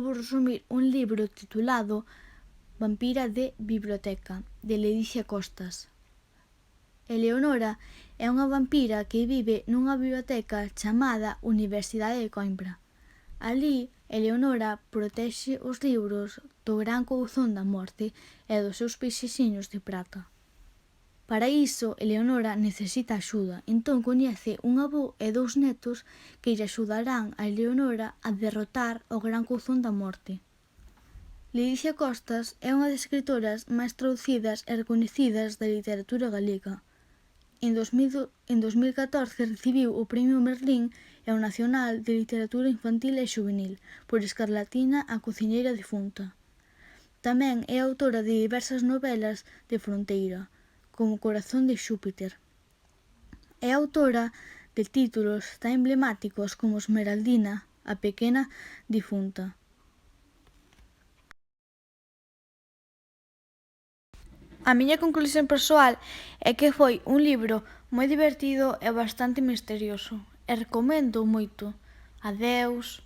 Vou resumir un libro titulado Vampira de biblioteca, de Ledicia Costas. Eleonora é unha vampira que vive nunha biblioteca chamada Universidade de Coimbra. Alí, Eleonora protexe os libros do gran couzón da morte e dos seus peixixiños de prata. Para iso, Eleonora necesita axuda, entón coñece un avó e dous netos que lle axudarán a Eleonora a derrotar o gran couzón da morte. Ledicia Costas é unha das escritoras máis traducidas e recoñecidas da literatura galega. En 2014 recibiu o Premio Merlín e o Nacional de Literatura Infantil e Xuvenil por Escarlatina, a cociñeira difunta. Tamén é autora de diversas novelas de fronteira, como Corazón de Xúpiter. É autora de títulos tan emblemáticos como Esmeraldina, a pequena difunta. A miña conclusión persoal é que foi un libro moi divertido e bastante misterioso, e recomendo moito. Adeus.